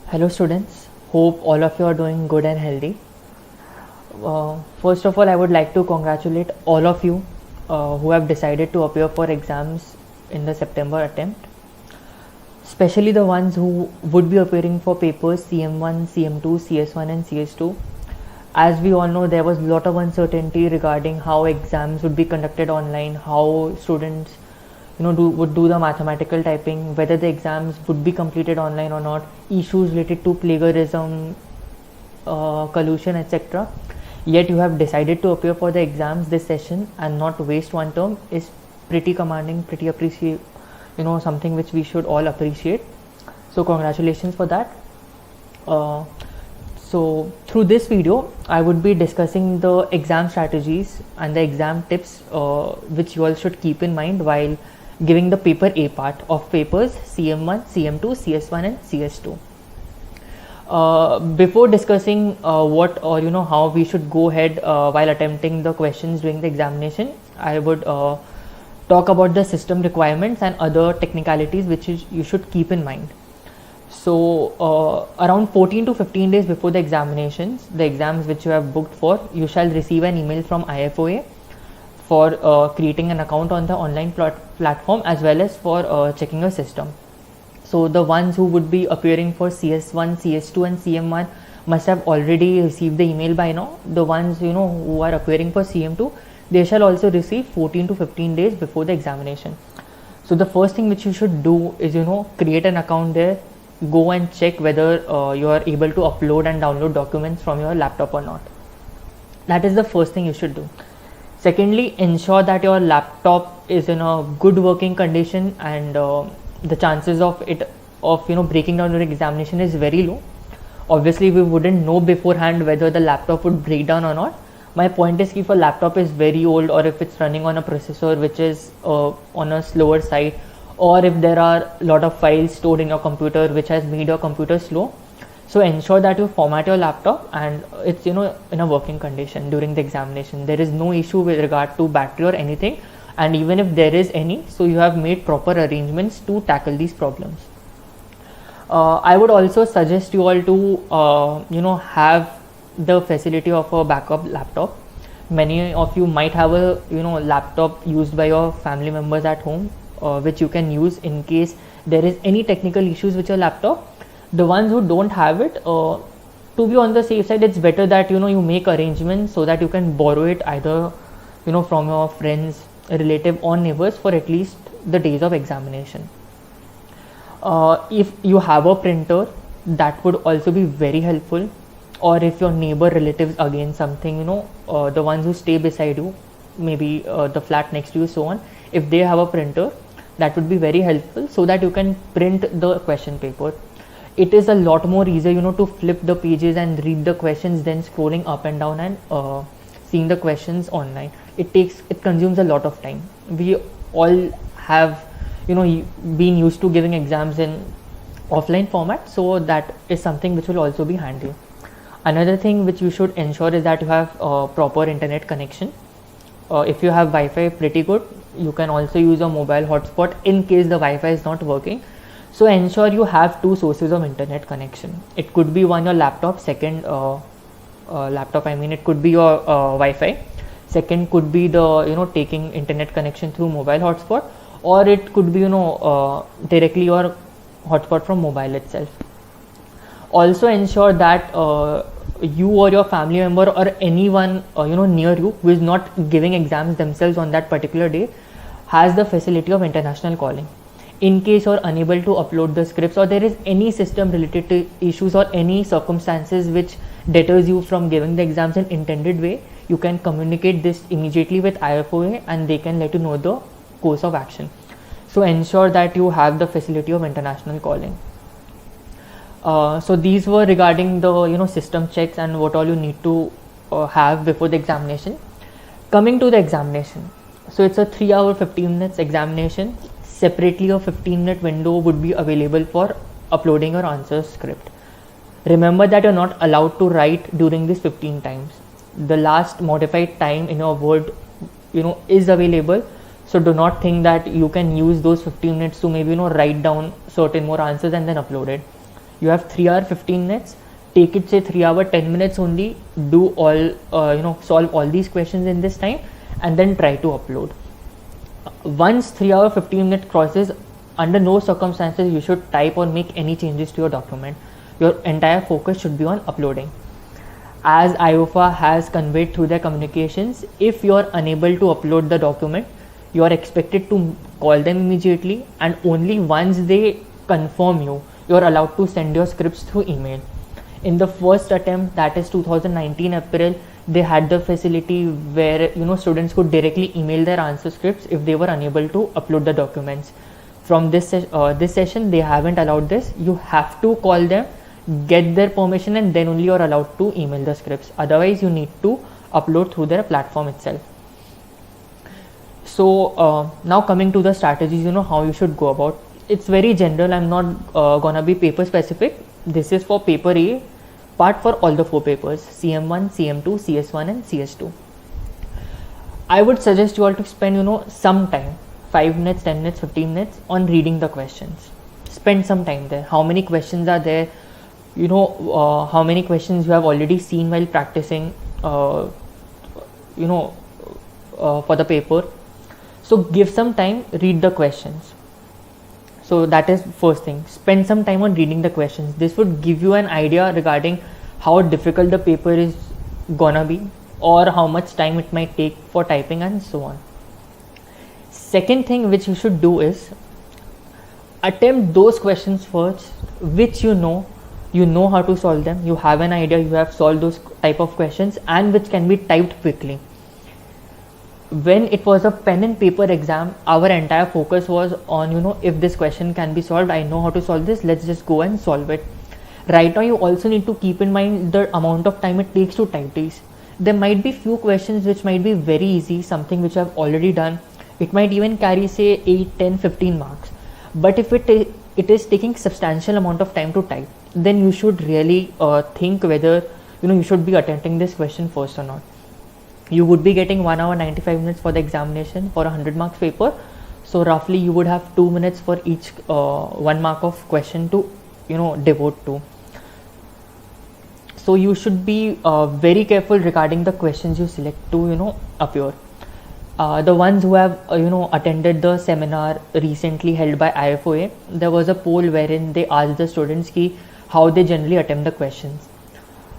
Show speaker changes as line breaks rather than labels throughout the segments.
Hello students, hope all of you are doing good and healthy. First of all, I would like to congratulate all of you who have decided to appear for exams in the September attempt, especially the ones who would be appearing for papers CM1, CM2, CS1 and CS2. As we all know, there was a lot of uncertainty regarding how exams would be conducted online, how students would do the mathematical typing, whether the exams would be completed online or not, issues related to plagiarism, collusion, etc. Yet you have decided to appear for the exams this session and not waste one term is pretty commanding, pretty appreciate, something which we should all appreciate. So congratulations for that. So through this video, I would be discussing the exam strategies and the exam tips which you all should keep in mind while giving the paper A part of papers CM1, CM2, CS1 and CS2. Before discussing what or how we should go ahead while attempting the questions during the examination, I would talk about the system requirements and other technicalities which you should keep in mind. So around 14 to 15 days before the examinations, the exams which you have booked for, you shall receive an email from IFOA for creating an account on the online platform as well as for checking your system. So the ones who would be appearing for CS1, CS2 and CM1 must have already received the email by now. The ones who are appearing for CM2, they shall also receive 14 to 15 days before the examination. So the first thing which you should do is create an account there, go and check whether you are able to upload and download documents from your laptop or not. That is the first thing you should do. Secondly, ensure that your laptop is in a good working condition and the chances of breaking down during examination is very low. Obviously, we wouldn't know beforehand whether the laptop would break down or not. My point is if a laptop is very old or if it's running on a processor which is on a slower side, or if there are a lot of files stored in your computer which has made your computer slow, so ensure that you format your laptop and it's in a working condition during the examination. There is no issue with regard to battery or anything, and even if there is any, so you have made proper arrangements to tackle these problems. I would also suggest you all to have the facility of a backup laptop. Many of you might have a laptop used by your family members at home, which you can use in case there is any technical issues with your laptop. The ones who don't have it, to be on the safe side, it's better that you make arrangements so that you can borrow it either from your friends, relative or neighbors for at least the days of examination. If you have a printer, that would also be very helpful. Or if your neighbor, relatives, again something the ones who stay beside you, maybe the flat next to you, so on, if they have a printer, that would be very helpful so that you can print the question paper. It is a lot more easier to flip the pages and read the questions than scrolling up and down and seeing the questions online. It consumes a lot of time. We all have been used to giving exams in offline format, so that is something which will also be handy. Another thing which you should ensure is that you have proper internet connection. If you have Wi-Fi pretty good, you can also use a mobile hotspot in case the Wi-Fi is not working. So ensure you have two sources of internet connection. It could be one your laptop, second it could be your Wi-Fi. Second could be the taking internet connection through mobile hotspot, or it could be directly your hotspot from mobile itself. Also ensure that you or your family member or anyone near you who is not giving exams themselves on that particular day has the facility of international calling. In case you are unable to upload the scripts or there is any system related to issues or any circumstances which deters you from giving the exams in intended way, you can communicate this immediately with IFOA and they can let you know the course of action. So ensure that you have the facility of international calling. So these were regarding the system checks and what all you need to have before the examination. Coming to the examination, so it's a 3 hour 15 minutes examination. Separately a 15-minute window would be available for uploading your answer script. Remember that you're not allowed to write during this 15 times. The last modified time in your Word is available, so do not think that you can use those 15 minutes to maybe write down certain more answers and then upload it. You have 3 hour 15 minutes, take it say 3 hour 10 minutes only, do all solve all these questions in this time, and then try to upload. Once 3 hour 15 minute crosses, under no circumstances you should type or make any changes to your document. Your entire focus should be on uploading. As IOFA has conveyed through their communications, if you are unable to upload the document, you are expected to call them immediately, and only once they confirm you, you are allowed to send your scripts through email. In the first attempt, that is 2019 April, they had the facility where students could directly email their answer scripts if they were unable to upload the documents. From this session, they haven't allowed this. You have to call them, get their permission, and then only you're allowed to email the scripts. Otherwise, you need to upload through their platform itself. So now coming to the strategies, how you should go about. It's very general. I'm not gonna be paper specific. This is for paper A, part for all the 4 papers: CM1, CM2, CS1 and CS2. I would suggest you all to spend some time, 5 minutes, 10 minutes, 15 minutes on reading the questions. Spend some time there. How many questions are there? How many questions you have already seen while practicing for the paper. So give some time, read the questions. So that is first thing. Spend some time on reading the questions. This would give you an idea regarding how difficult the paper is gonna be, or how much time it might take for typing and so on. Second thing which you should do is attempt those questions first which you know how to solve them. You have an idea, you have solved those type of questions, and which can be typed quickly. When it was a pen and paper exam, our entire focus was on if this question can be solved, I know how to solve this, let's just go and solve it. Right now you also need to keep in mind the amount of time it takes to type these. There might be few questions which might be very easy, something which I've already done. It might even carry say 8, 10, 15 marks. But if it is taking substantial amount of time to type, then you should really think whether you should be attempting this question first or not. You would be getting 1 hour 95 minutes for the examination for a 100 marks paper. So roughly you would have 2 minutes for each 1 mark of question to devote to. So you should be very careful regarding the questions you select to appear. The ones who have attended the seminar recently held by IFOA, there was a poll wherein they asked the students how they generally attempt the questions,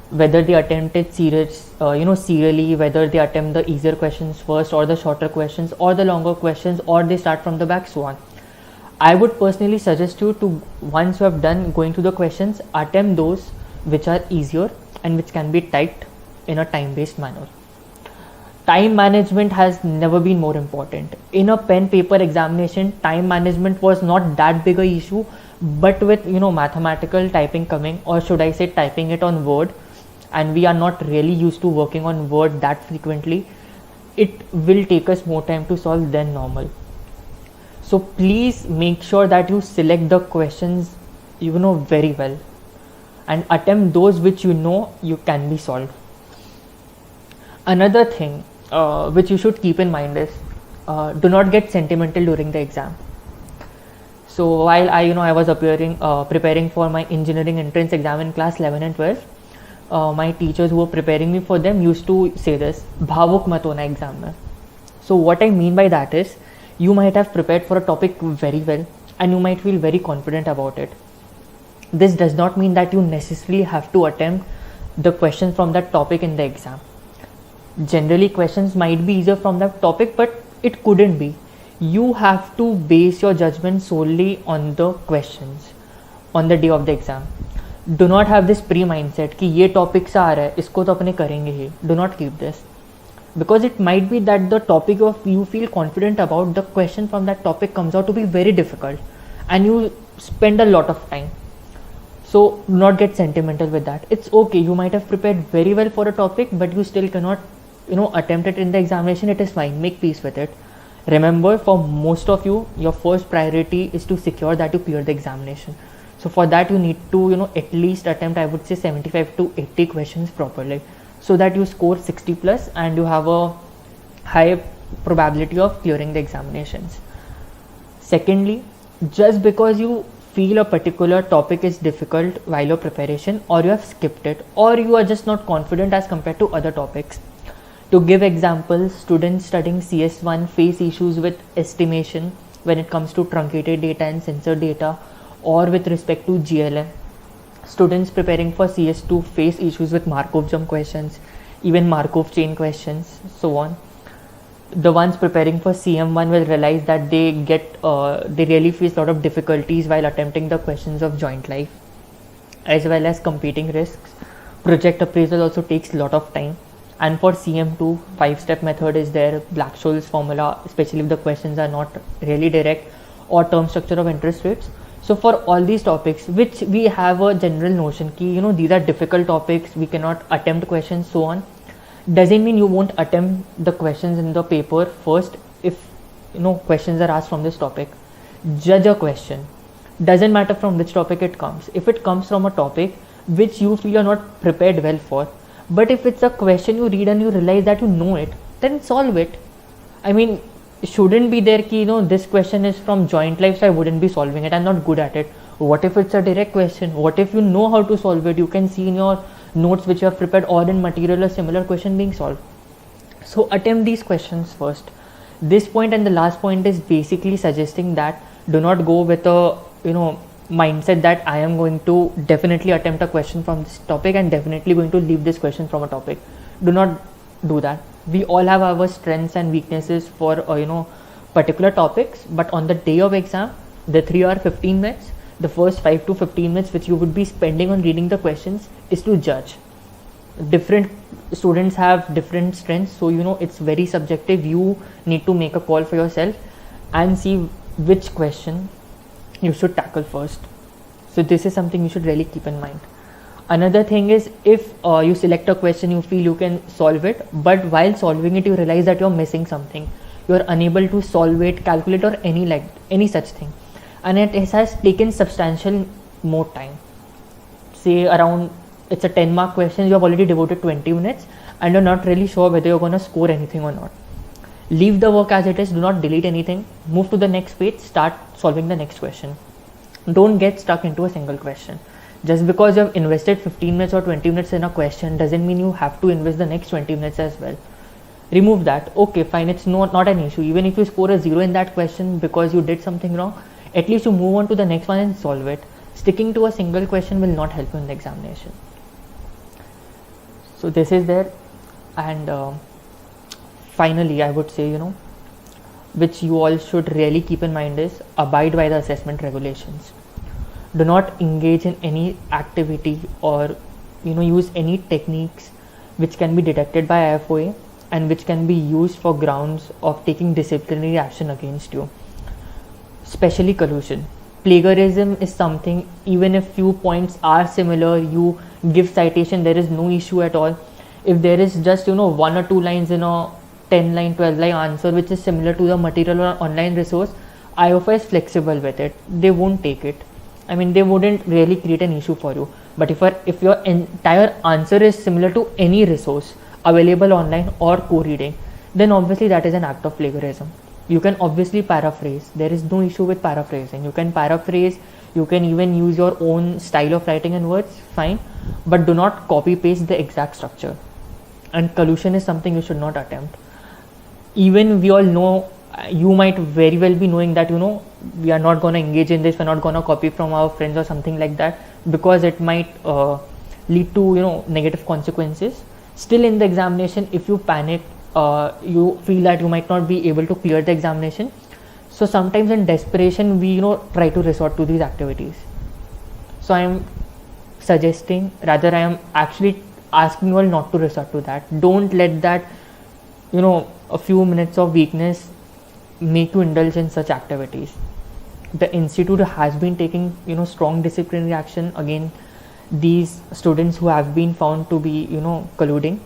whether they attempt it serially, whether they attempt the easier questions first, or the shorter questions, or the longer questions, or they start from the back, so on. I would personally suggest you to, once you have done going through the questions, attempt those which are easier and which can be typed in a time-based manner. Time management has never been more important. In a pen paper examination, time management was not that big a issue, but with mathematical typing coming, or should I say typing it on Word, and we are not really used to working on Word that frequently, it will take us more time to solve than normal. So please make sure that you select the questions very well, and attempt those which you can be solved. Another thing which you should keep in mind is do not get sentimental during the exam. So while I was preparing for my engineering entrance exam in class 11 and 12, my teachers who were preparing me for them used to say this, bhavuk mat hona exam mein. So what I mean by that is, you might have prepared for a topic very well and you might feel very confident about it. This does not mean that you necessarily have to attempt the questions from that topic in the exam. Generally questions might be easier from that topic, but it couldn't be. You have to base your judgment solely on the questions on the day of the exam. Do not have this pre-mindset कि ये topic से आ रहा है, इसको तो अपने करेंगे ही. Do not keep this, because it might be that the topic of you feel confident about, the question from that topic comes out to be very difficult and you spend a lot of time. So do not get sentimental with that. It's okay, you might have prepared very well for a topic, but you still cannot attempt it in the examination. It is fine, make peace with it. Remember, for most of you, your first priority is to secure that you clear the examination. So for that you need to at least attempt, I would say 75 to 80 questions properly, so that you score 60 plus and you have a high probability of clearing the examinations. Secondly, just because you feel a particular topic is difficult while your preparation, or you have skipped it, or you are just not confident as compared to other topics. To give examples, students studying CS1 face issues with estimation when it comes to truncated data and censored data, or with respect to GLM. Students preparing for CS2 face issues with Markov jump questions, even Markov chain questions, so on. The ones preparing for CM1 will realize that they really face a lot of difficulties while attempting the questions of joint life, as well as competing risks. Project appraisal also takes a lot of time. And for CM2, 5-step method is there, Black-Scholes formula, especially if the questions are not really direct, or term structure of interest rates. So for all these topics, which we have a general notion ki, these are difficult topics, we cannot attempt questions, so on, doesn't mean you won't attempt the questions in the paper first. If questions are asked from this topic, judge a question. Doesn't matter from which topic it comes. If it comes from a topic which you feel you're not prepared well for, but if it's a question you read and you realize that you know it, then solve it. I mean, it shouldn't be there ki, this question is from joint life, so I wouldn't be solving it, I'm not good at it. What if it's a direct question? What if you know how to solve it? You can see in your notes which you have prepared or in material a similar question being solved. So attempt these questions first. This point and the last point is basically suggesting that do not go with a mindset that I am going to definitely attempt a question from this topic and definitely going to leave this question from a topic. Do not do that. We all have our strengths and weaknesses for particular topics, but on the day of exam, the 3 hour 15 minutes, the first 5 to 15 minutes which you would be spending on reading the questions is to judge. Different students have different strengths, so it's very subjective. You need to make a call for yourself and see which question you should tackle first. So this is something you should really keep in mind. Another thing is, if you select a question, you feel you can solve it, but while solving it you realize that you're missing something, you're unable to solve it, calculate, or any such thing, and it has taken substantial more time, say around, it's a 10-mark question, you have already devoted 20 minutes and you're not really sure whether you're going to score anything or not. Leave the work as it is, do not delete anything, move to the next page, start solving the next question. Don't get stuck into a single question. Just because you have invested 15 minutes or 20 minutes in a question doesn't mean you have to invest the next 20 minutes as well. Remove that. Okay, fine, it's not an issue. Even if you score a 0 in that question because you did something wrong, at least you move on to the next one and solve it. Sticking to a single question will not help you in the examination. So this is there. And finally, I would say, which you all should really keep in mind is abide by the assessment regulations. Do not engage in any activity or use any techniques which can be detected by IFOA and which can be used for grounds of taking disciplinary action against you. Especially collusion. Plagiarism is something, even if few points are similar, you give citation, there is no issue at all. If there is just 1 or 2 lines in a 10-line, 12-line answer which is similar to the material or online resource, IFOA is flexible with it. They won't take it. I mean, they wouldn't really create an issue for you. But if your entire answer is similar to any resource available online or co-reading, then obviously that is an act of plagiarism. You can obviously paraphrase. There is no issue with paraphrasing. You can paraphrase, you can even use your own style of writing and words, fine. But do not copy paste the exact structure. And collusion is something you should not attempt. Even we all know, you might very well be knowing that we are not going to engage in this, we're not going to copy from our friends or something like that, because it might lead to negative consequences. Still in the examination, if you panic, you feel that you might not be able to clear the examination, so sometimes in desperation we try to resort to these activities. So I am suggesting, rather I am actually asking you all not to resort to that. Don't let that a few minutes of weakness make you indulge in such activities. The institute has been taking strong disciplinary action against these students who have been found to be colluding.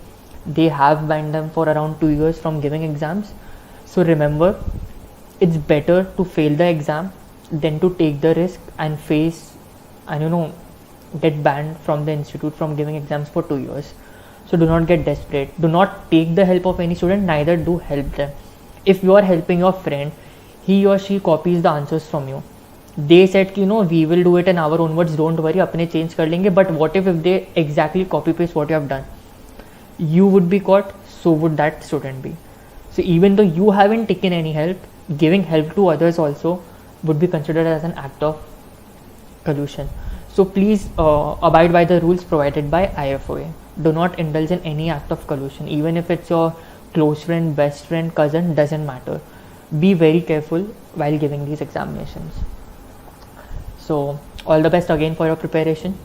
They have banned them for around 2 years from giving exams. So remember, it's better to fail the exam than to take the risk and face and get banned from the institute from giving exams for 2 years. So do not get desperate. Do not take the help of any student, neither do help them. If you are helping your friend, he or she copies the answers from you, they said कि we will do it in our own words, don't worry, अपने change कर लेंगे. But what if they exactly copy paste what you have done? You would be caught, so would that student be. So even though you haven't taken any help, giving help to others also would be considered as an act of collusion. So please abide by the rules provided by IFOA. Do not indulge in any act of collusion, even if it's your close friend, best friend, cousin, doesn't matter. Be very careful while giving these examinations. So all the best again for your preparation.